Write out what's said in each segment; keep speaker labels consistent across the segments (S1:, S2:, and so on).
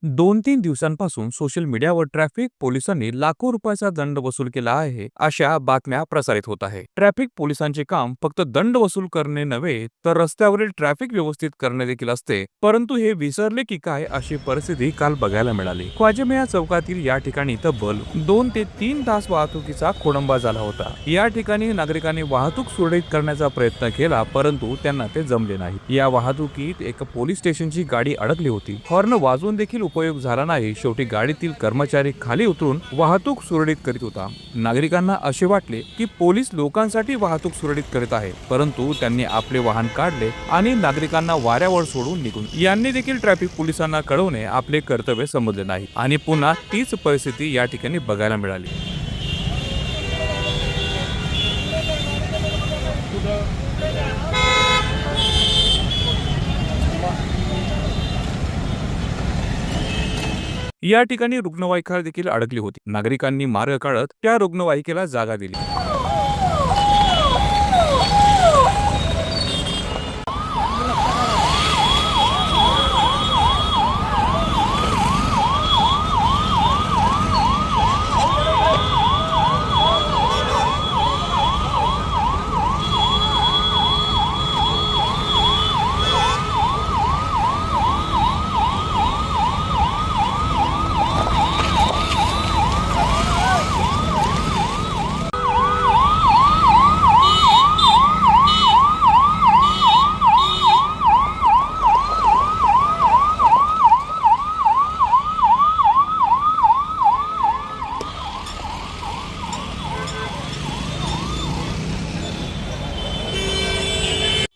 S1: 2-3 दिवसांपासून सोशल मीडियावर ट्रॅफिक पोलिसांनी लाखो रुपयाचा दंड वसूल केला आहे, अशा बातम्या प्रसारित होत आहे. ट्रॅफिक पोलिसांचे काम फक्त दंड वसूल करणे नव्हे, तर रस्त्यावरील ट्रॅफिक व्यवस्थित करणे देखील असते. परंतु हे विसरले की काय, अशी परिस्थिती काल बघायला मिळाली. ख्वाजामिया चौकातील या ठिकाणी तब्बल 2 ते 3 तास वाहतुकीचा खोळंबा झाला होता. या ठिकाणी नागरिकांनी वाहतूक सुरळीत करण्याचा प्रयत्न केला, परंतु त्यांना ते जमले नाही. या वाहतुकीत एक पोलीस स्टेशनची गाडी अडकली होती. हॉर्न वाजवून देखील उपयोग झाला नाही. शेवटी गाडीतील कर्मचारी खाली उतरून वाहतूक सुरळीत करीत होता. नागरिकांना असे वाटले की पोलीस लोकांसाठी वाहतूक सुरळीत करीत आहे, परंतु त्यांनी आपले वाहन काढले आणि नागरिकांना वाऱ्यावर सोडून निघून. यांनी देखील ट्रॅफिक पोलिसांना कळवणे आपले कर्तव्य समजले नाही आणि पुन्हा तीच परिस्थिती या ठिकाणी बघायला मिळाली. या ठिकाणी रुग्णवाहिका देखील अडकली होती. नागरिकांनी मार्ग काढत त्या रुग्णवाहिकेला जागा दिली.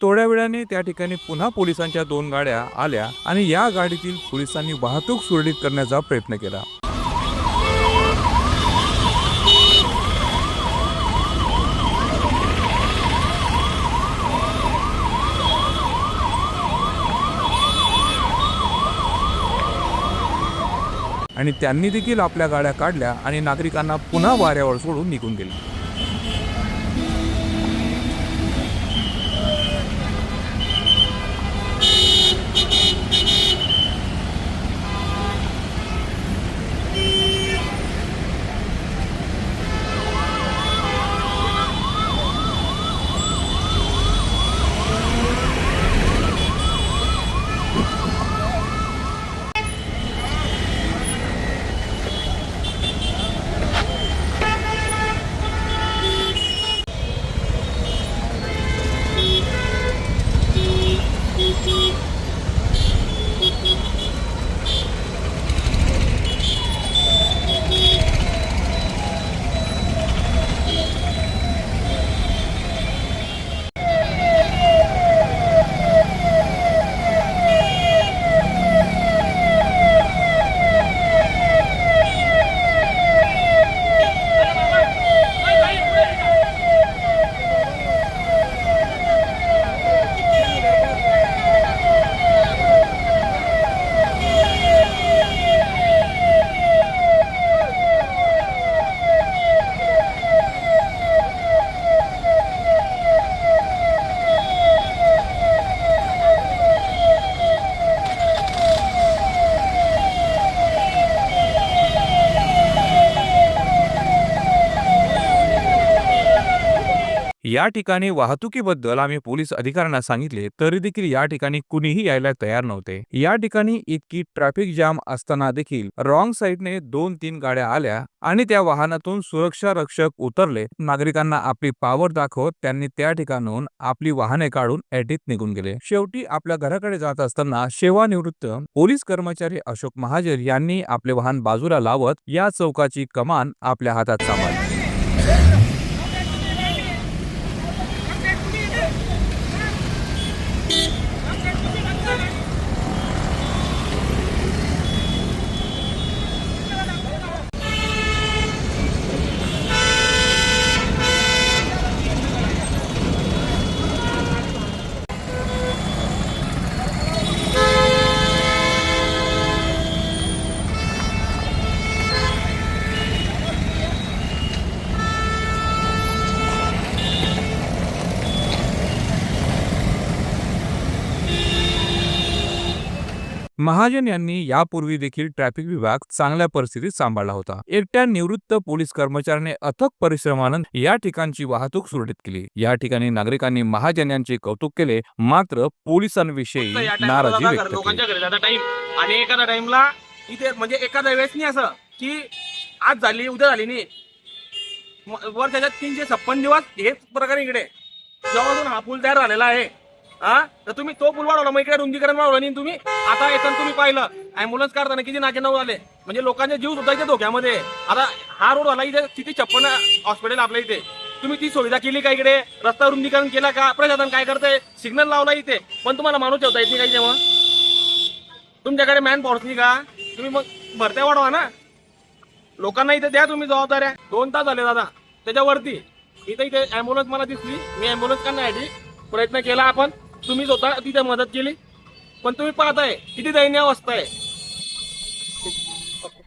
S1: थोड्या वेळाने त्या ठिकाणी पुन्हा पोलिसांच्या 2 गाड्या आल्या आणि या गाडीतील पोलिसांनी वाहतूक सुरळीत करण्याचा प्रयत्न केला. आणि त्यांनी देखील आपल्या गाड्या काढल्या आणि नागरिकांना पुन्हा वाऱ्यावर सोडून निघून गेले. या ठिकाणी वाहतुकीबद्दल आम्ही पोलीस अधिकाऱ्यांना सांगितले, तरी देखील या ठिकाणी कुणीही यायला तयार नव्हते. या ठिकाणी इतकी ट्रॅफिक जाम असताना देखील रॉंग साईडने 2-3 गाड्या आल्या आणि त्या वाहनातून सुरक्षा रक्षक उतरले. नागरिकांना आपली पावर दाखवत त्यांनी त्या ठिकाणाहून आपली वाहने काढून एटीत निघून गेले. शेवटी आपल्या घराकडे जात असताना सेवानिवृत्त पोलीस कर्मचारी अशोक महाजर यांनी आपले वाहन बाजूला लावत या चौकाची कमान आपल्या हातात सांभाळली. महाजन यांनी यापूर्वी देखील ट्रॅफिक विभाग चांगल्या परिस्थितीत सांभाळला होता. एकट्या निवृत्त पोलीस कर्मचाऱ्याने अथक परिश्रमानंतर या ठिकाणची वाहतूक सुरळीत केली. या ठिकाणी नागरिकांनी महाजन यांचे कौतुक केले, मात्र पोलिसांविषयी नाराजी व्यक्त केली.
S2: लोकांच्या घरी जाता टाइम आणि एखाद्या टाइमला इथे म्हणजे एखाद्या वेळेस नाही असं की आज झाली उद्या झाली नाही, वर्षाच्या 356 दिवस हेच प्रकारे इकडे जेव्हापासून हा पूल तयार झालेला आहे. तर तुम्ही तो पूल वाढवला, मग इकडे रुंदीकरण वाढवलं नाही तुम्ही. आता येताना तुम्ही पाहिलं ॲम्ब्युलन्स काढताना किती नाके नऊ झाले, म्हणजे लोकांचे जीव सुद्धा इथे धोक्यामध्ये. आता हा रोड झाला इथे किती 56 हॉस्पिटल आपल्या इथे, तुम्ही ती सुविधा केली का? इकडे रस्ता रुंदीकरण केला का? प्रशासन काय करतंय? सिग्नल लावला इथे, पण तुम्हाला माणूस ठेवता येत नाही काही. जेव्हा तुमच्याकडे मॅन पॉवर नाही का, तुम्ही मग भरत्या वाढवा ना. लोकांना इथे द्या तुम्ही जबाबदाऱ्या. 2 तास झाले दादा त्याच्यावरती. इथे ॲम्ब्युलन्स मला दिसली, मी ॲम्ब्युलन्स करण्यासाठी प्रयत्न केला आपण, तुम्ही स्वतः तिथे मदत केली, पण तुम्ही पाहताय किती दयनीय अवस्था आहे.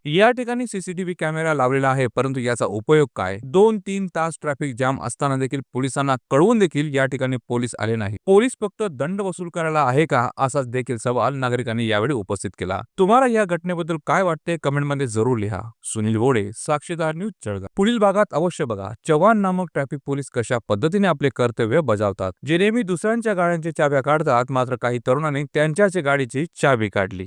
S1: या ठिकाणी सीसीटीव्ही कॅमेरा लावलेला आहे, परंतु याचा उपयोग काय? 2-3 तास ट्रॅफिक जाम असताना देखील पोलिसांना कळवून देखील या ठिकाणी पोलीस आले नाही. पोलीस फक्त दंड वसूल करायला आहे का, असाच देखील सवाल नागरिकांनी यावेळी उपस्थित केला. तुम्हाला या घटनेबद्दल काय वाटते कमेंटमध्ये जरूर लिहा. सुनील वोडे, साक्षीदार न्यूज, जळगाव. पुढील भागात अवश्य बघा जवान नामक ट्रॅफिक पोलीस कशा पद्धतीने आपले कर्तव्य बजावतात. जे नेहमी दुसऱ्यांच्या गाड्यांची चाव्या काढतात, मात्र काही तरुणांनी त्यांच्याच गाडीची चावी काढली.